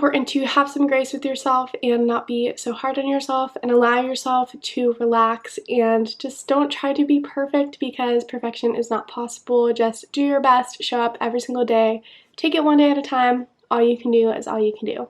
important to have some grace with yourself and not be so hard on yourself and allow yourself to relax and just don't try to be perfect because perfection is not possible. Just do your best, show up every single day, take it one day at a time. All you can do is all you can do.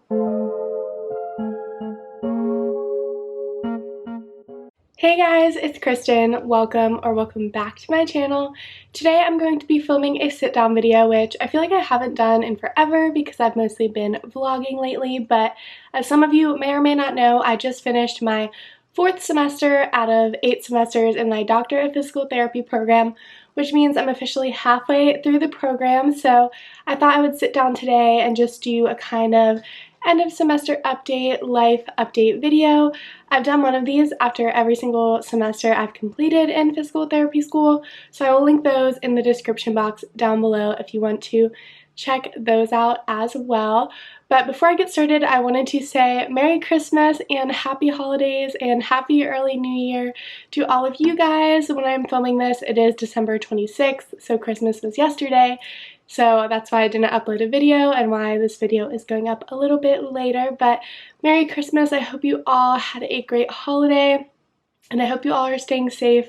Hey guys, it's Kristen. Welcome back to my channel. Today I'm going to be filming a sit down video, which I feel like I haven't done in forever because I've mostly been vlogging lately, but as some of you may or may not know, I just finished my 4th semester out of 8 semesters in my Doctorate of Physical Therapy program, which means I'm officially halfway through the program, so I thought I would sit down today and just do a kind of end of semester update, life update video. I've done one of these after every single semester I've completed in physical therapy school, so I will link those in the description box down below if you want to check those out as well. But before I get started, I wanted to say Merry Christmas and Happy Holidays and Happy Early New Year to all of you guys. When I'm filming this, it is December 26th, so Christmas was yesterday. So that's why I didn't upload a video and why this video is going up a little bit later. But Merry Christmas. I hope you all had a great holiday and I hope you all are staying safe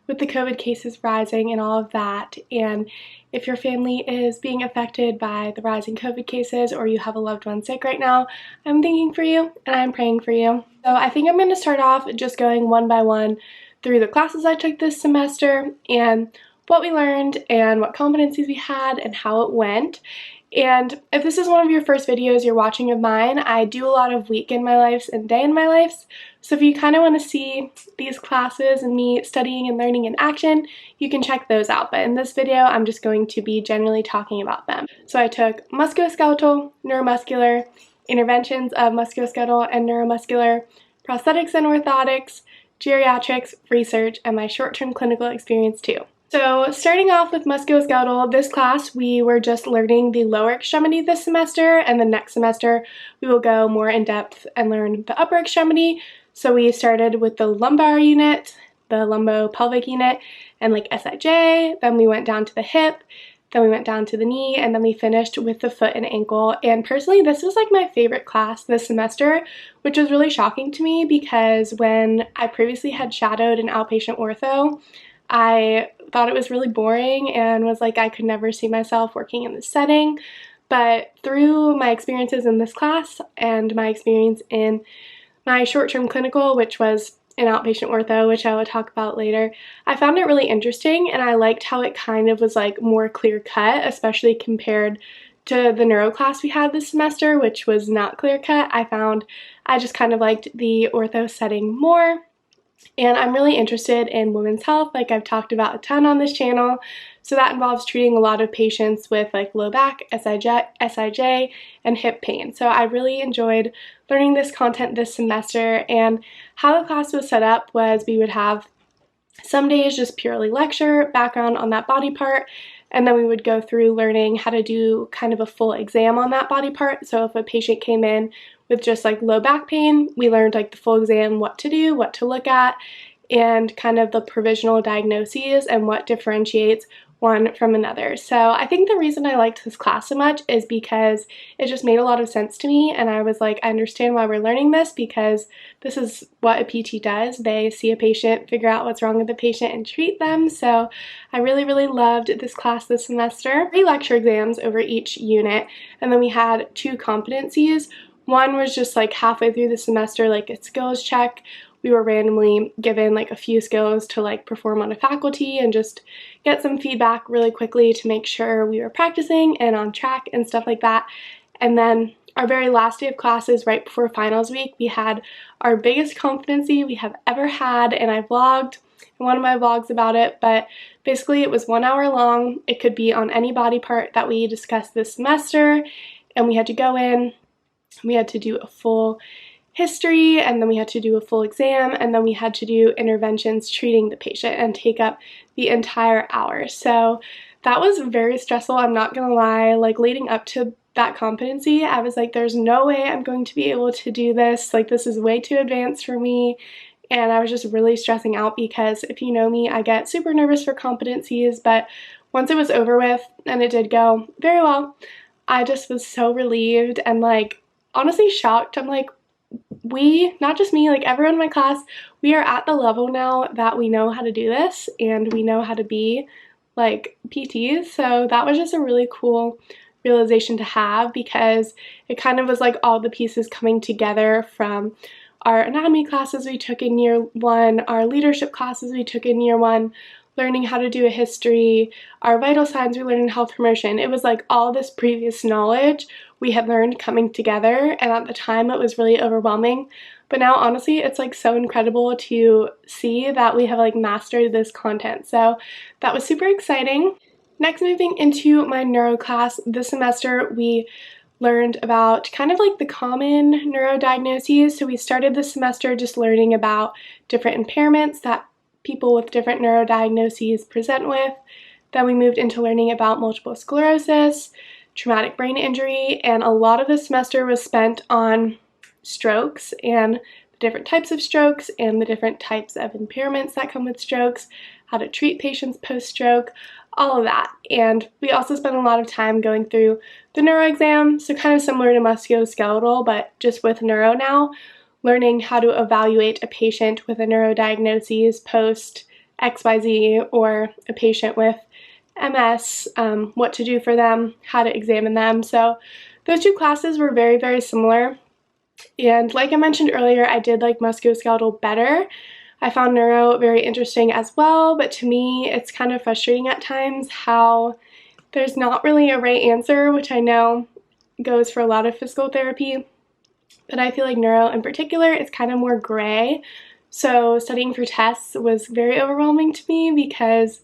with the COVID cases rising and all of that. And if your family is being affected by the rising COVID cases or you have a loved one sick right now, I'm thinking for you and I'm praying for you. So I think I'm going to start off just going one by one through the classes I took this semester and what we learned and what competencies we had and how it went. And if this is one of your first videos you're watching of mine, I do a lot of week in my lives and day in my lives. So if you kind of want to see these classes and me studying and learning in action, you can check those out. But in this video, I'm just going to be generally talking about them. So I took musculoskeletal, neuromuscular, interventions of musculoskeletal and neuromuscular, prosthetics and orthotics, geriatrics, research, and my short-term clinical experience too. So starting off with musculoskeletal, this class we were just learning the lower extremity this semester, and the next semester we will go more in depth and learn the upper extremity. So we started with the lumbar unit, the lumbopelvic unit, and like SIJ, then we went down to the hip, then we went down to the knee, and then we finished with the foot and ankle. And personally, this was like my favorite class this semester, which was really shocking to me because when I previously had shadowed an outpatient ortho, I thought it was really boring and was like I could never see myself working in this setting. But through my experiences in this class and my experience in my short-term clinical, which was an outpatient ortho, which I will talk about later, I found it really interesting and I liked how it kind of was like more clear-cut, especially compared to the neuro class we had this semester, which was not clear-cut. I just kind of liked the ortho setting more. And I'm really interested in women's health, like I've talked about a ton on this channel. So that involves treating a lot of patients with like low back, SIJ, and hip pain. So I really enjoyed learning this content this semester, and how the class was set up was we would have some days just purely lecture, background on that body part, and then we would go through learning how to do kind of a full exam on that body part. So if a patient came in with just like low back pain, we learned like the full exam, what to do, what to look at, and kind of the provisional diagnoses and what differentiates one from another. So I think the reason I liked this class so much is because it just made a lot of sense to me, and I was like, I understand why we're learning this because this is what a PT does. They see a patient, figure out what's wrong with the patient, and treat them. So I really, really loved this class this semester. 3 lecture exams over each unit, and then we had 2 competencies. One was just like halfway through the semester, like a skills check. We were randomly given like a few skills to like perform on a faculty and just get some feedback really quickly to make sure we were practicing and on track and stuff like that. And then our very last day of classes, right before finals week, we had our biggest competency we have ever had, and I vlogged in one of my vlogs about it, but basically it was 1 hour long. It could be on any body part that we discussed this semester, and we had to go in. We had to do a full history, and then we had to do a full exam, and then we had to do interventions treating the patient and take up the entire hour. So that was very stressful, I'm not gonna lie. Like leading up to that competency, I was like, there's no way I'm going to be able to do this. Like this is way too advanced for me. And I was just really stressing out because if you know me, I get super nervous for competencies, but once it was over with and it did go very well, I just was so relieved and like honestly shocked. I'm like, not just me, like everyone in my class, we are at the level now that we know how to do this and we know how to be like PTs. So that was just a really cool realization to have, because it kind of was like all the pieces coming together from our anatomy classes we took in year one, our leadership classes we took in year one, learning how to do a history, our vital signs we learned in health promotion. It was like all this previous knowledge we had learned coming together, and at the time it was really overwhelming. But now honestly it's like so incredible to see that we have like mastered this content. So that was super exciting. Next, moving into my neuro class, this semester we learned about kind of like the common neurodiagnoses. So we started this semester just learning about different impairments that people with different neurodiagnoses present with. Then we moved into learning about multiple sclerosis, traumatic brain injury, and a lot of the semester was spent on strokes and the different types of strokes and the different types of impairments that come with strokes, how to treat patients post-stroke, all of that. And we also spent a lot of time going through the neuro exam, so kind of similar to musculoskeletal, but just with neuro now, learning how to evaluate a patient with a neurodiagnosis post XYZ, or a patient with MS, what to do for them, how to examine them. So those two classes were very, very similar. And like I mentioned earlier, I did like musculoskeletal better. I found neuro very interesting as well, but to me it's kind of frustrating at times how there's not really a right answer, which I know goes for a lot of physical therapy, but I feel like neuro in particular is kind of more gray. So studying for tests was very overwhelming to me because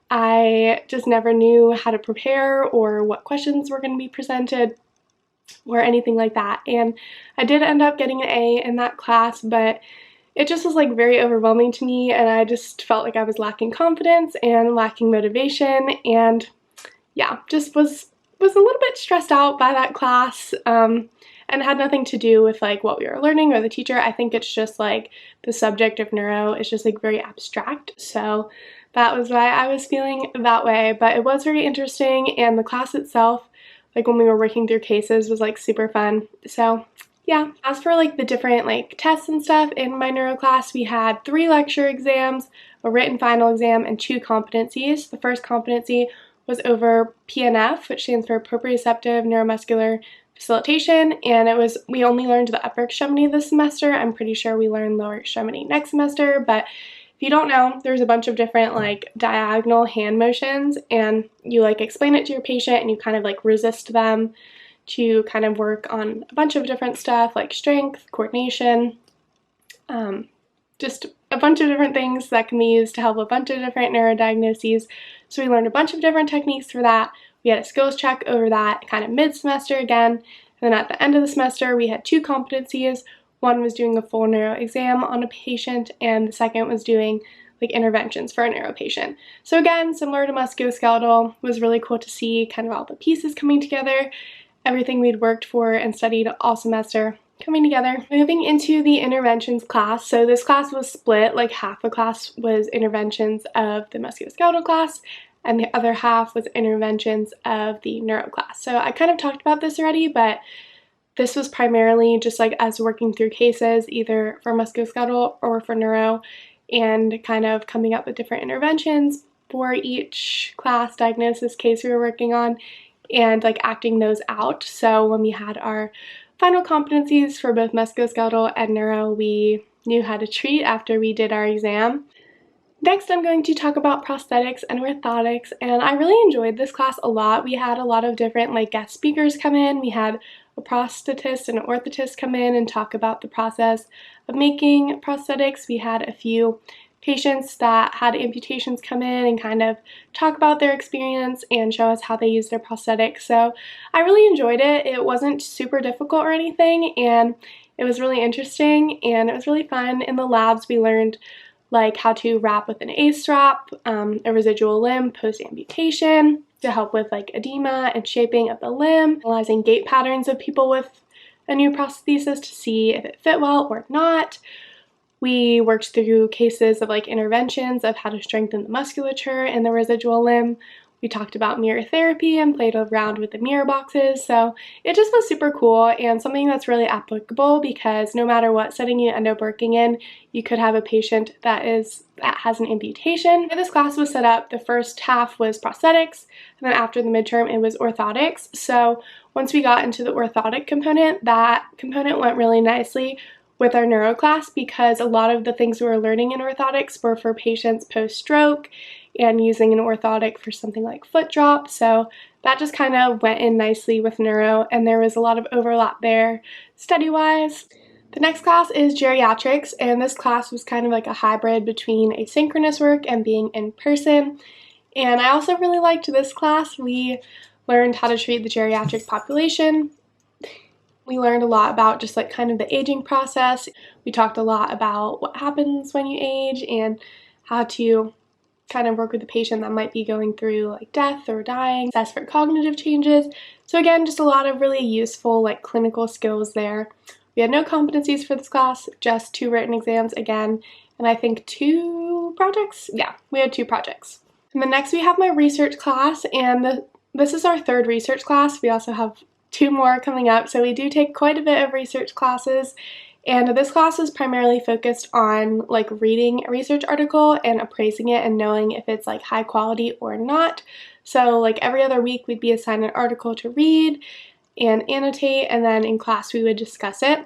I just never knew how to prepare or what questions were going to be presented or anything like that. And I did end up getting an A in that class, but it just was like very overwhelming to me, and I just felt like I was lacking confidence and lacking motivation, and yeah, just was a little bit stressed out by that class, and it had nothing to do with like what we were learning or the teacher. I think it's just like the subject of neuro is just like very abstract, so that was why I was feeling that way. But it was very interesting, and the class itself, like when we were working through cases, was like super fun. So yeah, as for like the different like tests and stuff in my neuro class, we had 3 lecture exams, a written final exam, and 2 competencies. The first competency was over PNF, which stands for proprioceptive neuromuscular facilitation, and we only learned the upper extremity this semester. I'm pretty sure we learn lower extremity next semester, but if you don't know, there's a bunch of different like diagonal hand motions, and you like explain it to your patient and you kind of like resist them to kind of work on a bunch of different stuff like strength, coordination, just a bunch of different things that can be used to help a bunch of different neurodiagnoses. So we learned a bunch of different techniques for that. We had a skills check over that kind of mid-semester again, and then at the end of the semester we had 2 competencies. One was doing a full neuro exam on a patient, and the second was doing like interventions for a neuro patient. So again, similar to musculoskeletal, was really cool to see kind of all the pieces coming together, everything we'd worked for and studied all semester coming together. Moving into the interventions class, so this class was split, like half the class was interventions of the musculoskeletal class and the other half was interventions of the neuro class. So I kind of talked about this already, but this was primarily just like us working through cases either for musculoskeletal or for neuro, and kind of coming up with different interventions for each class diagnosis case we were working on, and like acting those out. So when we had our final competencies for both musculoskeletal and neuro, we knew how to treat after we did our exam. Next, I'm going to talk about prosthetics and orthotics, and I really enjoyed this class a lot. We had a lot of different like guest speakers come in. We had a prosthetist and an orthotist come in and talk about the process of making prosthetics. We had a few patients that had amputations come in and kind of talk about their experience and show us how they use their prosthetics. So I really enjoyed it. It wasn't super difficult or anything, and it was really interesting and it was really fun. In the labs we learned like how to wrap with an A-strap, a residual limb post-amputation to help with like edema and shaping of the limb, analyzing gait patterns of people with a new prosthesis to see if it fit well or not. We worked through cases of like interventions of how to strengthen the musculature in the residual limb We talked about mirror therapy and played around with the mirror boxes, so it just was super cool and something that's really applicable because no matter what setting you end up working in, you could have a patient that has an amputation. And this class was set up, the first half was prosthetics, and then after the midterm it was orthotics. So once we got into the orthotic component, that component went really nicely with our neuro class because a lot of the things we were learning in orthotics were for patients post-stroke and using an orthotic for something like foot drop. So that just kind of went in nicely with neuro, and there was a lot of overlap there study-wise. The next class is geriatrics, and this class was kind of like a hybrid between asynchronous work and being in person. And I also really liked this class. We learned how to treat the geriatric population. We learned a lot about just like kind of the aging process. We talked a lot about what happens when you age and how to kind of work with the patient that might be going through like death or dying, assess for cognitive changes. So again, just a lot of really useful like clinical skills there. We had no competencies for this class, just 2 written exams again, and I think 2 projects? Yeah, we had 2 projects. And then next we have my research class, and this is our 3rd research class. We also have 2 more coming up, so we do take quite a bit of research classes. And this class is primarily focused on like reading a research article and appraising it and knowing if it's like high quality or not. So like every other week we'd be assigned an article to read and annotate, and then in class we would discuss it.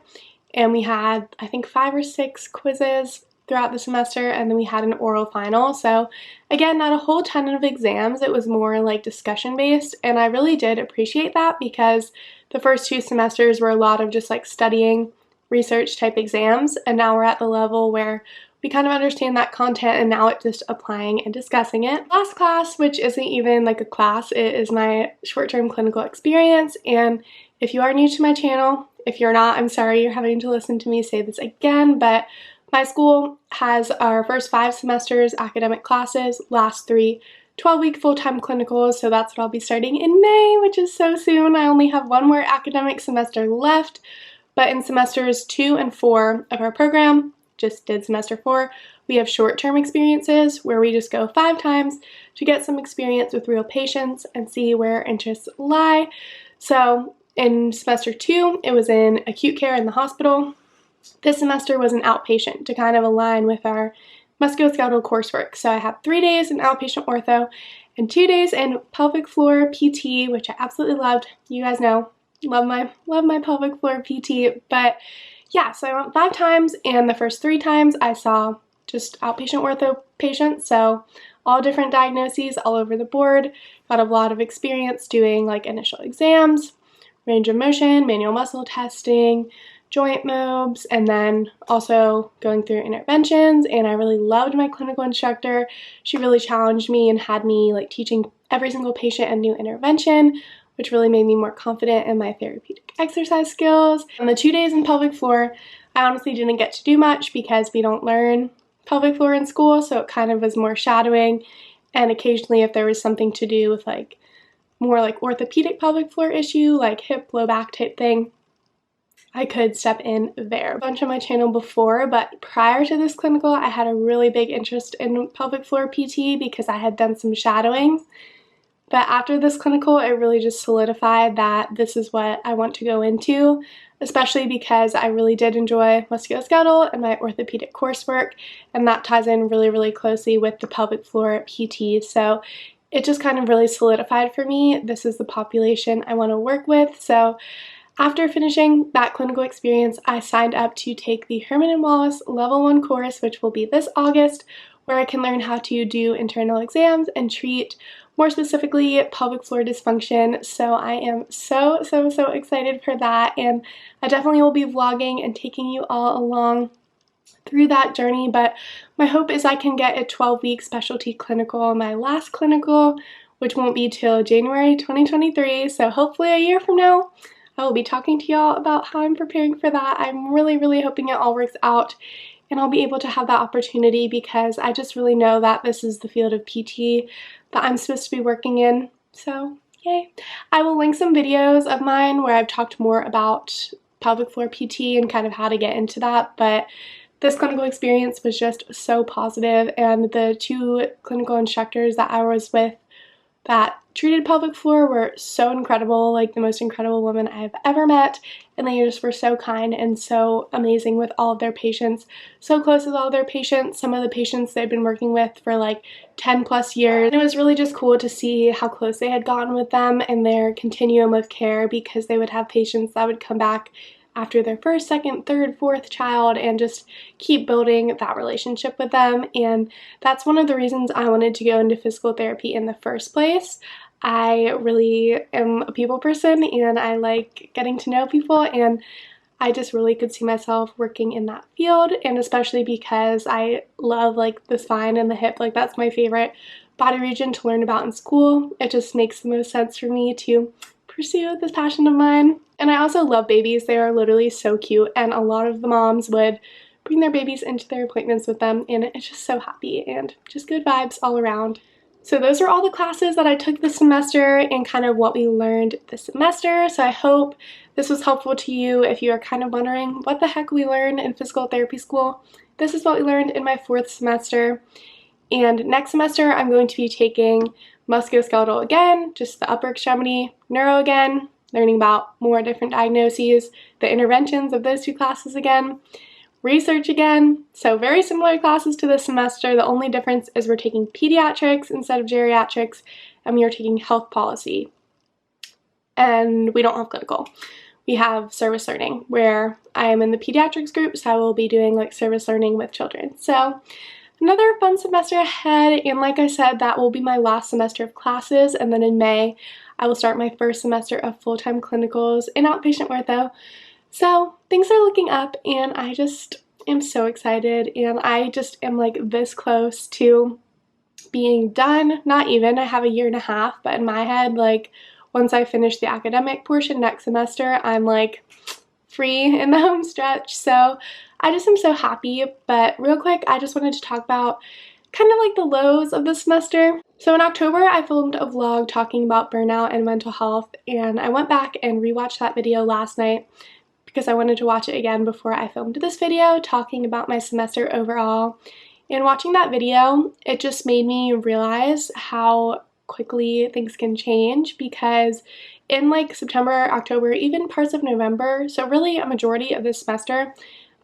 And we had, I think, 5 or 6 quizzes throughout the semester, and then we had an oral final. So again, not a whole ton of exams, it was more like discussion based, and I really did appreciate that because the first 2 semesters were a lot of just like studying research type exams, and now we're at the level where we kind of understand that content and now it's just applying and discussing it. Last class, which isn't even like a class, it is my short-term clinical experience. And if you are new to my channel, if you're not, I'm sorry you're having to listen to me say this again, but my school has our first 5 semesters academic classes, last 3 12-week full-time clinicals, so that's what I'll be starting in May, which is so soon. I only have 1 more academic semester left. But in semesters 2 and 4 of our program, just did semester 4, we have short-term experiences where we just go 5 times to get some experience with real patients and see where interests lie. So in semester 2, it was in acute care in the hospital. This semester was an outpatient to kind of align with our musculoskeletal coursework. So I had 3 days in outpatient ortho and 2 days in pelvic floor PT, which I absolutely loved. You guys know. Love my pelvic floor PT, but yeah, so I went 5 times, and the first 3 times I saw just outpatient ortho patients, so all different diagnoses all over the board. Got a lot of experience doing like initial exams, range of motion, manual muscle testing, joint mobs, and then also going through interventions. And I really loved my clinical instructor. She really challenged me and had me like teaching every single patient a new intervention, which really made me more confident in my therapeutic exercise skills. On the 2 days in pelvic floor, I honestly didn't get to do much because we don't learn pelvic floor in school, so it kind of was more shadowing, and occasionally if there was something to do with like more like orthopedic pelvic floor issue, like hip, low back type thing, I could step in there. A bunch on my channel before, but prior to this clinical, I had a really big interest in pelvic floor PT because I had done some shadowing. But after this clinical, it really just solidified that this is what I want to go into, especially because I really did enjoy musculoskeletal and my orthopedic coursework, and that ties in really, really closely with the pelvic floor PT. So it just kind of really solidified for me, this is the population I want to work with. So after finishing that clinical experience, I signed up to take the Herman and Wallace Level 1 course, which will be this August, where I can learn how to do internal exams and treat more specifically pelvic floor dysfunction. So I am so excited for that, and I definitely will be vlogging and taking you all along through that journey. But my hope is I can get a 12-week specialty clinical, my last clinical, which won't be till January 2023. So hopefully a year from now, I will be talking to y'all about how I'm preparing for that. I'm really hoping it all works out and I'll be able to have that opportunity, because I just really know that this is the field of PT that I'm supposed to be working in. So yay. I will link some videos of mine where I've talked more about pelvic floor PT and kind of how to get into that, but this clinical experience was just so positive, and the 2 clinical instructors that I was with that treated pelvic floor were so incredible, like the most incredible women I've ever met, and they just were so kind and so amazing with all of their patients, so close with all of their patients. Some of the patients they'd been working with for like 10 plus years. And it was really just cool to see how close they had gotten with them and their continuum of care, because they would have patients that would come back after their first, second, third, fourth child and just keep building that relationship with them. And that's one of the reasons I wanted to go into physical therapy in the first place. I really am a people person and I like getting to know people, and I just really could see myself working in that field, and especially because I love like the spine and the hip. Like that's my favorite body region to learn about in school. It just makes the most sense for me to pursue this passion of mine. And I also love babies. They are literally so cute, and a lot of the moms would bring their babies into their appointments with them, and it's just so happy and just good vibes all around. So those are all the classes that I took this semester and kind of what we learned this semester. So I hope this was helpful to you if you are kind of wondering what the heck we learned in physical therapy school. This is what we learned in my 4th semester. And next semester I'm going to be taking musculoskeletal again, just the upper extremity, neuro again, learning about more different diagnoses, the interventions of those 2 classes again, research again. So very similar classes to this semester. The only difference is we're taking pediatrics instead of geriatrics, and we are taking health policy. And we don't have clinical. We have service learning, where I am in the pediatrics group, so I will be doing like service learning with children. So another fun semester ahead, and like I said, that will be my last semester of classes, and then in May I will start my first semester of full-time clinicals in outpatient ortho. So things are looking up, and I just am so excited, and I just am like this close to being done. Not even, I have a year and a half, but in my head, like once I finish the academic portion next semester, I'm like free in the home stretch. So I just am so happy. But real quick, I just wanted to talk about kind of like the lows of the semester. So in October, I filmed a vlog talking about burnout and mental health, and I went back and rewatched that video last night because I wanted to watch it again before I filmed this video talking about my semester overall. And watching that video, it just made me realize how quickly things can change, because in like September, October, even parts of November, so really a majority of this semester,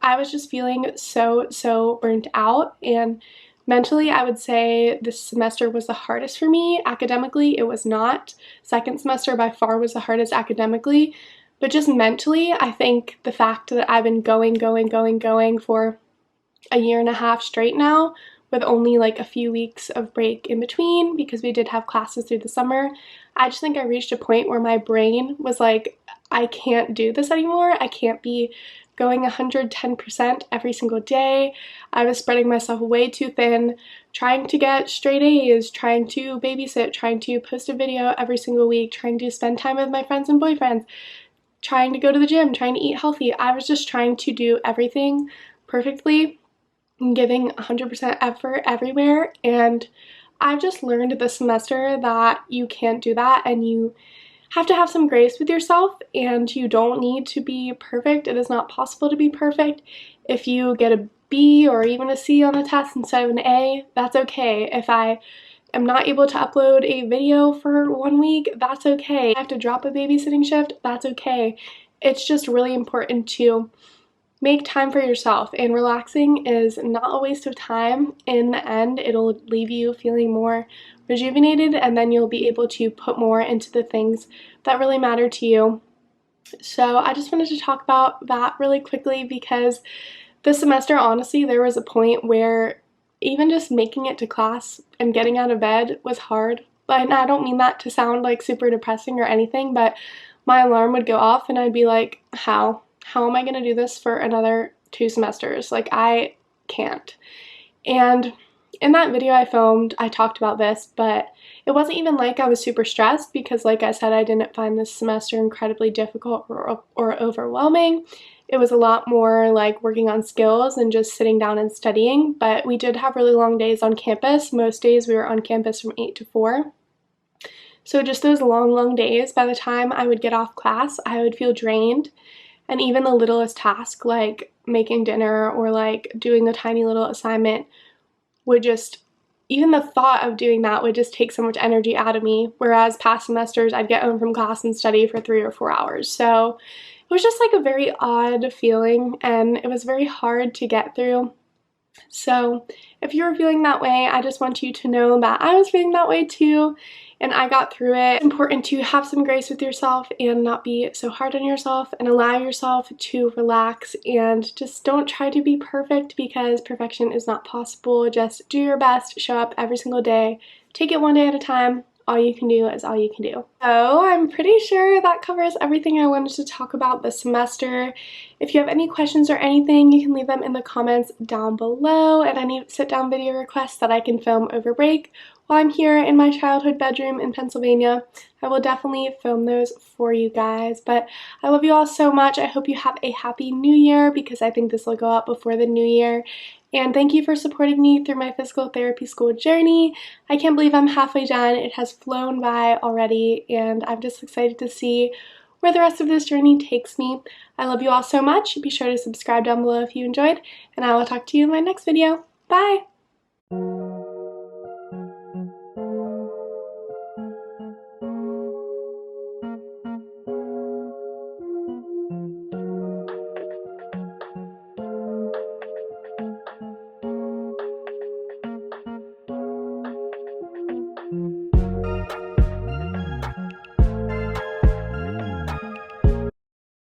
I was just feeling so burnt out, and mentally I would say this semester was the hardest for me. Academically, it was not. Second semester by far was the hardest academically, but just mentally, I think the fact that I've been going for a year and a half straight now, with only like a few weeks of break in between because we did have classes through the summer, I just think I reached a point where my brain was like, I can't do this anymore. I can't be going 110% every single day. I was spreading myself way too thin, trying to get straight A's, trying to babysit, trying to post a video every single week, trying to spend time with my friends and boyfriends, trying to go to the gym, trying to eat healthy. I was just trying to do everything perfectly and giving 100% effort everywhere, and I've just learned this semester that you can't do that, and you have to have some grace with yourself, and you don't need to be perfect. It is not possible to be perfect. If you get a B or even a C on a test instead of an A, that's okay. If I am not able to upload a video for 1 week, that's okay. If I have to drop a babysitting shift, that's okay. It's just really important to make time for yourself, and relaxing is not a waste of time. In the end, it'll leave you feeling more rejuvenated, and then you'll be able to put more into the things that really matter to you. So I just wanted to talk about that really quickly, because this semester, honestly, there was a point where even just making it to class and getting out of bed was hard. And I don't mean that to sound like super depressing or anything, but my alarm would go off and I'd be like, how am I going to do this for another 2 semesters? Like, I can't. And in that video I filmed, I talked about this, but it wasn't even like I was super stressed, because like I said, I didn't find this semester incredibly difficult or overwhelming. It was a lot more like working on skills and just sitting down and studying, but we did have really long days on campus. Most days we were on campus from 8 to 4. So just those long days, by the time I would get off class, I would feel drained. And even the littlest task, like making dinner or like doing a tiny little assignment, would just even the thought of doing that would just take so much energy out of me, whereas past semesters I'd get home from class and study for 3 or 4 hours. So it was just like a very odd feeling, and it was very hard to get through. So if you were feeling that way, I just want you to know that I was feeling that way too, and I got through it. It's important to have some grace with yourself and not be so hard on yourself, and allow yourself to relax, and just don't try to be perfect, because perfection is not possible. Just do your best, show up every single day, take it one day at a time. All you can do is all you can do. So I'm pretty sure that covers everything I wanted to talk about this semester. If you have any questions or anything, you can leave them in the comments down below, and any sit-down video requests that I can film over break while I'm here in my childhood bedroom in Pennsylvania, I will definitely film those for you guys. But I love you all so much. I hope you have a happy new year, because I think this will go up before the new year. And thank you for supporting me through my physical therapy school journey. I can't believe I'm halfway done. It has flown by already, and I'm just excited to see where the rest of this journey takes me. I love you all so much. Be sure to subscribe down below if you enjoyed, and I will talk to you in my next video. Bye!